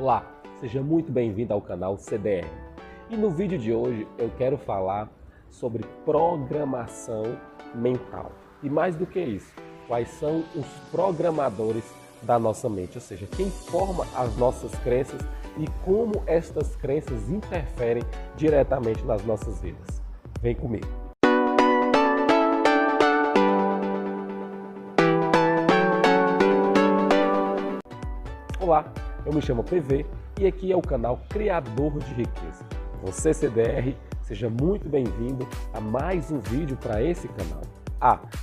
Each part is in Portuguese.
Olá, seja muito bem-vindo ao canal CDR. E no vídeo de hoje eu quero falar sobre programação mental. E mais do que isso, quais são os programadores da nossa mente, ou seja, quem forma as nossas crenças e como estas crenças interferem diretamente nas nossas vidas. Vem comigo. Olá, eu me chamo PV e aqui é o canal Criador de Riqueza. Você, CDR, seja muito bem-vindo a mais um vídeo para esse canal.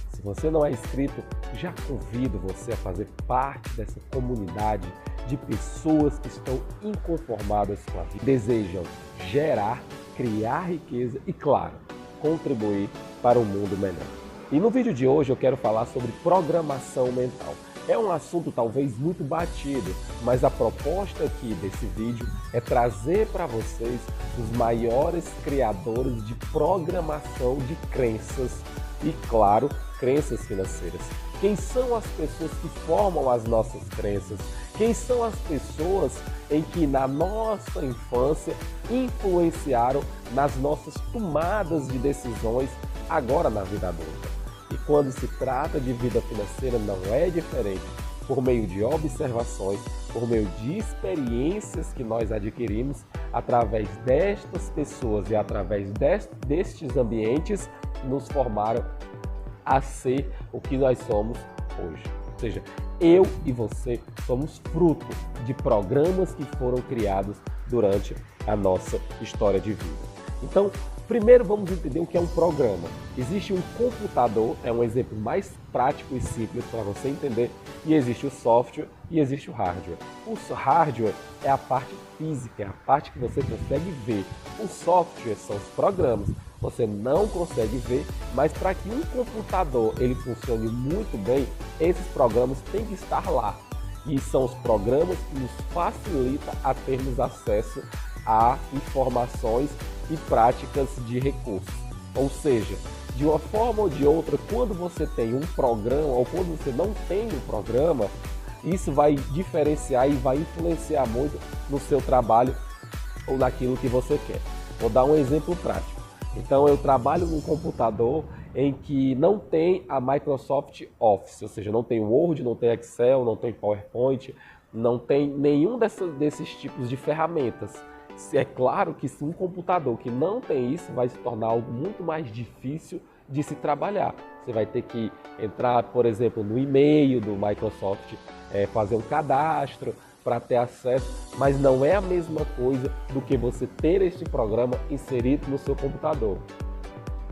Se você não é inscrito, já convido você a fazer parte dessa comunidade de pessoas que estão inconformadas com a vida, desejam gerar, criar riqueza e, claro, contribuir para um mundo melhor. E no vídeo de hoje eu quero falar sobre programação mental. É um assunto talvez muito batido, mas a proposta aqui desse vídeo é trazer para vocês os maiores criadores de programação de crenças e, claro, crenças financeiras. Quem são as pessoas que formam as nossas crenças? Quem são as pessoas em que na nossa infância influenciaram nas nossas tomadas de decisões agora na vida adulta? E quando se trata de vida financeira não é diferente. Por meio de observações, por meio de experiências que nós adquirimos, através destas pessoas e através destes ambientes, nos formaram a ser o que nós somos hoje. Ou seja, eu e você somos fruto de programas que foram criados durante a nossa história de vida. Então, primeiro vamos entender o que é um programa. Existe um computador, é um exemplo mais prático e simples para você entender, e existe o software e existe o hardware. O hardware é a parte física, é a parte que você consegue ver. O software são os programas. Você não consegue ver, mas para que um computador ele funcione muito bem, esses programas têm que estar lá. E são os programas que nos facilitam a termos acesso a informações e práticas de recursos. Ou seja, de uma forma ou de outra, quando você tem um programa ou quando você não tem um programa, isso vai diferenciar e vai influenciar muito no seu trabalho ou naquilo que você quer. Vou dar um exemplo prático. Então, eu trabalho num computador em que não tem a Microsoft Office, ou seja, não tem Word, não tem Excel, não tem PowerPoint, não tem nenhum desses tipos de ferramentas. É claro que se um computador que não tem isso vai se tornar algo muito mais difícil de se trabalhar. Você vai ter que entrar, por exemplo, no e-mail do Microsoft, fazer um cadastro para ter acesso, mas não é a mesma coisa do que você ter este programa inserido no seu computador.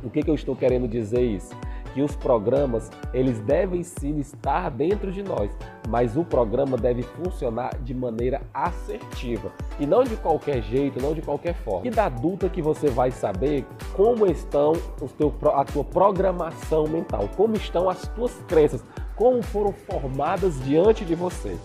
O que eu estou querendo dizer isso? Que os programas, eles devem sim estar dentro de nós, mas o programa deve funcionar de maneira assertiva e não de qualquer jeito, não de qualquer forma. E da adulta que você vai saber como estão a tua programação mental, como estão as tuas crenças, como foram formadas diante de você.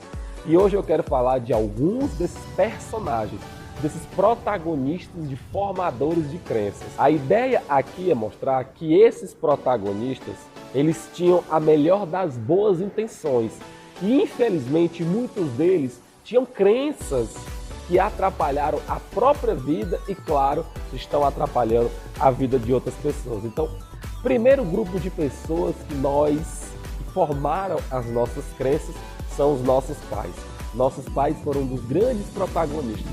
E hoje eu quero falar de alguns desses personagens, desses protagonistas de formadores de crenças. A ideia aqui é mostrar que esses protagonistas, eles tinham a melhor das boas intenções e infelizmente muitos deles tinham crenças que atrapalharam a própria vida e, claro, estão atrapalhando a vida de outras pessoas. Então, primeiro grupo de pessoas que formaram as nossas crenças são os nossos pais. Nossos pais foram um dos grandes protagonistas.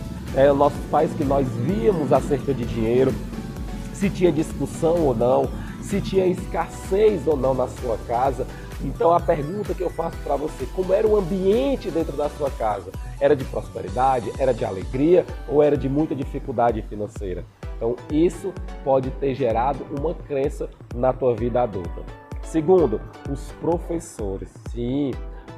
Nossos pais que nós víamos acerca de dinheiro, se tinha discussão ou não, se tinha escassez ou não na sua casa. Então a pergunta que eu faço para você, como era o ambiente dentro da sua casa? Era de prosperidade, era de alegria ou era de muita dificuldade financeira? Então isso pode ter gerado uma crença na tua vida adulta. Segundo, os professores. Sim,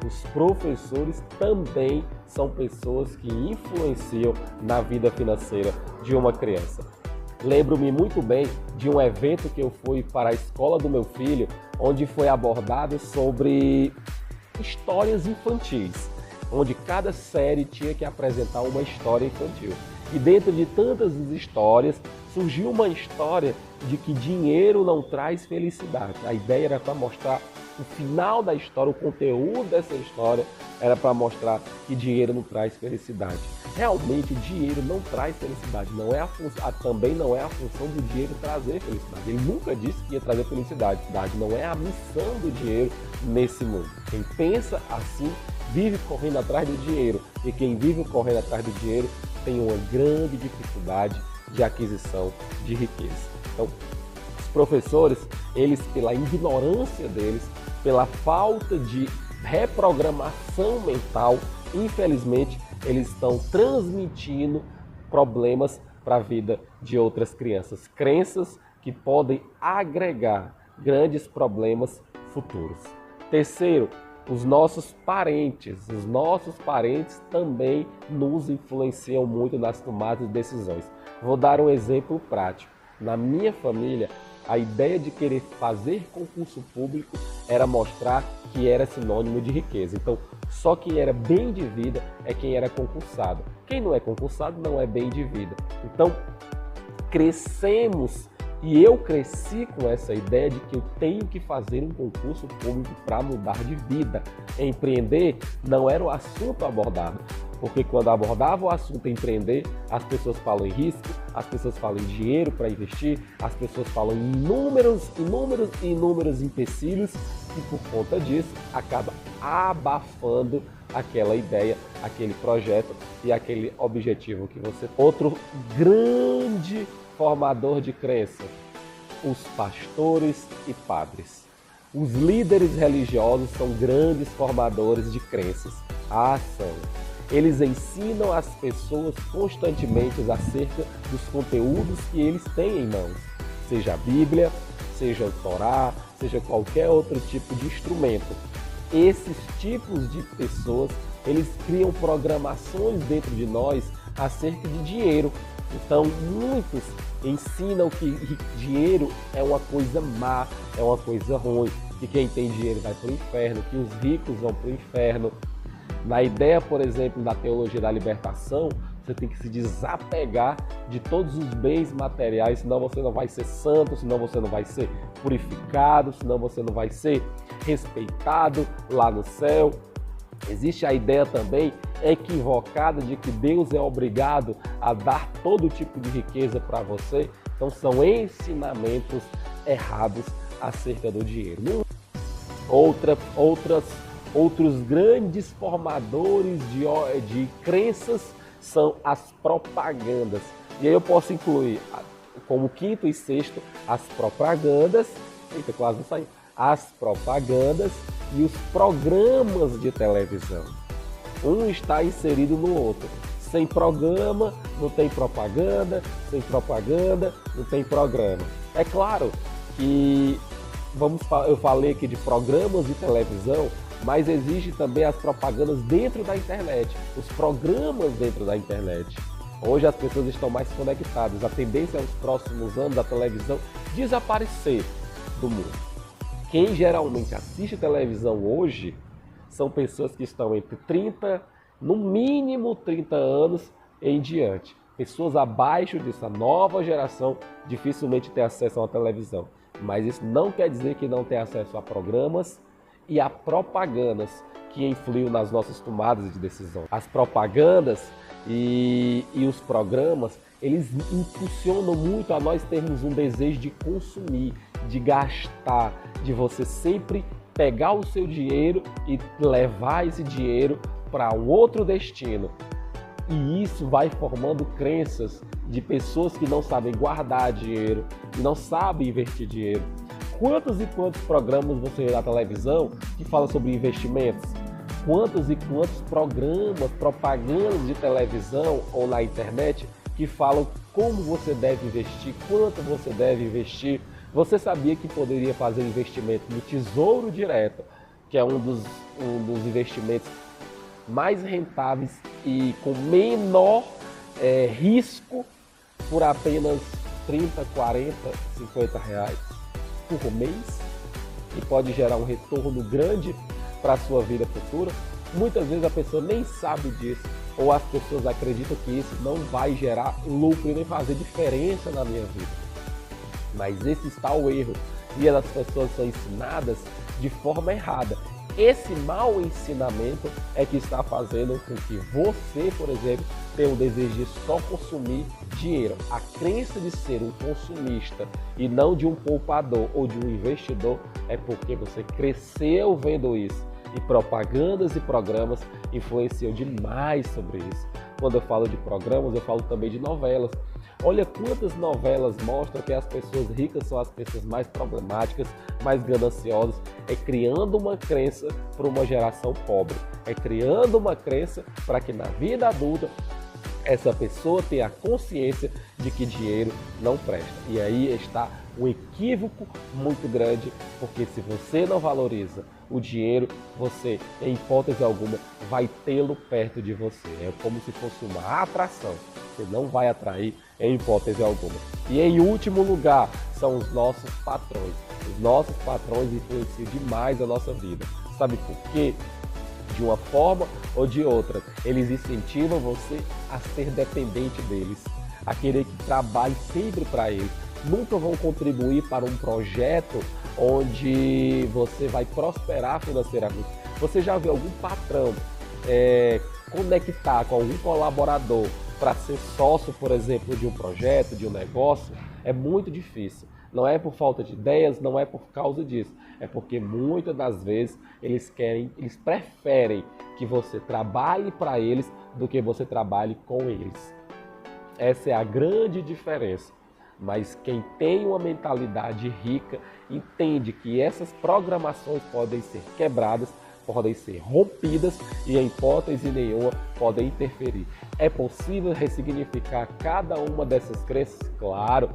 os professores também são pessoas que influenciam na vida financeira de uma criança. Lembro-me muito bem de um evento que eu fui para a escola do meu filho, onde foi abordado sobre histórias infantis, onde cada série tinha que apresentar uma história infantil. E dentro de tantas histórias, surgiu uma história de que dinheiro não traz felicidade. A ideia era para mostrar o final da história, o conteúdo dessa história era para mostrar que dinheiro não traz felicidade. realmente o dinheiro não traz felicidade, também não é a função do dinheiro trazer felicidade. Ele nunca disse que ia trazer felicidade, não é a missão do dinheiro nesse mundo. Quem pensa assim vive correndo atrás do dinheiro, e quem vive correndo atrás do dinheiro tem uma grande dificuldade de aquisição de riqueza. Então, os professores, eles, pela ignorância deles, pela falta de reprogramação mental, infelizmente, eles estão transmitindo problemas para a vida de outras crianças. Crenças que podem agregar grandes problemas futuros. Terceiro, os nossos parentes também nos influenciam muito nas tomadas de decisões. Vou dar um exemplo prático. Na minha família, a ideia de querer fazer concurso público era mostrar que era sinônimo de riqueza. Então, só quem era bem de vida é quem era concursado. Quem não é concursado não é bem de vida. Então, crescemos e eu cresci com essa ideia de que eu tenho que fazer um concurso público para mudar de vida. Empreender não era o assunto abordado. Porque quando abordava o assunto empreender, as pessoas falam em risco, as pessoas falam em dinheiro para investir, as pessoas falam em inúmeros empecilhos e por conta disso acaba abafando aquela ideia, aquele projeto e aquele objetivo que você tem. Outro grande formador de crença, os pastores e padres. Os líderes religiosos são grandes formadores de crenças. São. Eles ensinam as pessoas constantemente acerca dos conteúdos que eles têm em mãos, seja a Bíblia, seja o Torá, seja qualquer outro tipo de instrumento. Esses tipos de pessoas, eles criam programações dentro de nós acerca de dinheiro. Então, muitos ensinam que dinheiro é uma coisa má, é uma coisa ruim, que quem tem dinheiro vai para o inferno, que os ricos vão para o inferno. Na ideia, por exemplo, da teologia da libertação, você tem que se desapegar de todos os bens materiais, senão você não vai ser santo, senão você não vai ser purificado, senão você não vai ser respeitado lá no céu. Existe a ideia também equivocada de que Deus é obrigado a dar todo tipo de riqueza para você. Então são ensinamentos errados acerca do dinheiro. Outros grandes formadores de crenças são as propagandas. E aí eu posso incluir como quinto e sexto as propagandas, quase não saiu, as propagandas e os programas de televisão. Um está inserido no outro. Sem programa, não tem propaganda. Sem propaganda, não tem programa. É claro que eu falei aqui de programas de televisão, mas existe também as propagandas dentro da internet, os programas dentro da internet. Hoje as pessoas estão mais conectadas. A tendência é nos próximos anos a televisão desaparecer do mundo. Quem geralmente assiste televisão hoje são pessoas que estão entre 30, no mínimo 30 anos em diante. Pessoas abaixo disso, a nova geração dificilmente tem acesso a uma televisão. Mas isso não quer dizer que não tem acesso a programas e a propagandas que influem nas nossas tomadas de decisão. As propagandas e os programas, eles impulsionam muito a nós termos um desejo de consumir, de gastar, de você sempre pegar o seu dinheiro e levar esse dinheiro para um outro destino. E isso vai formando crenças de pessoas que não sabem guardar dinheiro, que não sabem investir dinheiro. Quantos e quantos programas você vê na televisão que falam sobre investimentos? Quantos e quantos programas, propagandas de televisão ou na internet que falam como você deve investir, quanto você deve investir? Você sabia que poderia fazer investimento no Tesouro Direto, que é um dos investimentos mais rentáveis e com menor risco, por apenas 30, 40, 50 reais por mês, e pode gerar um retorno grande para a sua vida futura? Muitas vezes a pessoa nem sabe disso, ou as pessoas acreditam que isso não vai gerar lucro e nem fazer diferença na minha vida. Mas esse está o erro, e as pessoas são ensinadas de forma errada. esse mau ensinamento é que está fazendo com que você, por exemplo, tenha o desejo de só consumir dinheiro. A crença de ser um consumista e não de um poupador ou de um investidor é porque você cresceu vendo isso. E propagandas e programas influenciam demais sobre isso. Quando eu falo de programas, eu falo também de novelas. Olha quantas novelas mostram que as pessoas ricas são as pessoas mais problemáticas, mais gananciosas. É criando uma crença para uma geração pobre. É criando uma crença para que na vida adulta essa pessoa tenha a consciência de que dinheiro não presta. E aí está um equívoco muito grande, porque se você não valoriza o dinheiro, você, em hipótese alguma, vai tê-lo perto de você. É como se fosse uma atração. Você não vai atrair em hipótese alguma. E em último lugar, são os nossos patrões. Os nossos patrões influenciam demais a nossa vida. Sabe por quê? De uma forma ou de outra, eles incentivam você a ser dependente deles, a querer que trabalhe sempre para eles. Nunca vão contribuir para um projeto onde você vai prosperar financeiramente. Você já viu algum patrão conectar com algum colaborador para ser sócio, por exemplo, de um projeto, de um negócio? É muito difícil. Não é por falta de ideias, não é por causa disso. É porque muitas das vezes eles preferem que você trabalhe para eles do que você trabalhe com eles. Essa é a grande diferença. Mas quem tem uma mentalidade rica entende que essas programações podem ser quebradas, podem ser rompidas e, em hipótese nenhuma, podem interferir. É possível ressignificar cada uma dessas crenças? Claro.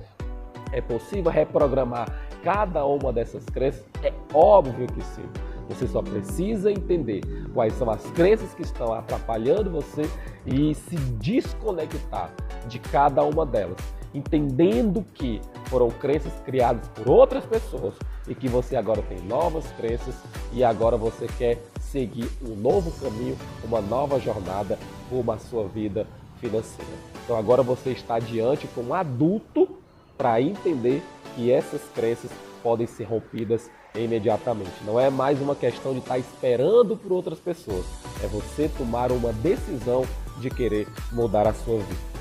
É possível reprogramar cada uma dessas crenças? É óbvio que sim. Você só precisa entender quais são as crenças que estão atrapalhando você e se desconectar de cada uma delas, entendendo que foram crenças criadas por outras pessoas e que você agora tem novas crenças e agora você quer seguir um novo caminho, uma nova jornada rumo à sua vida financeira. Então agora você está diante como um adulto para entender que essas crenças podem ser rompidas imediatamente. Não é mais uma questão de estar esperando por outras pessoas. É você tomar uma decisão de querer mudar a sua vida.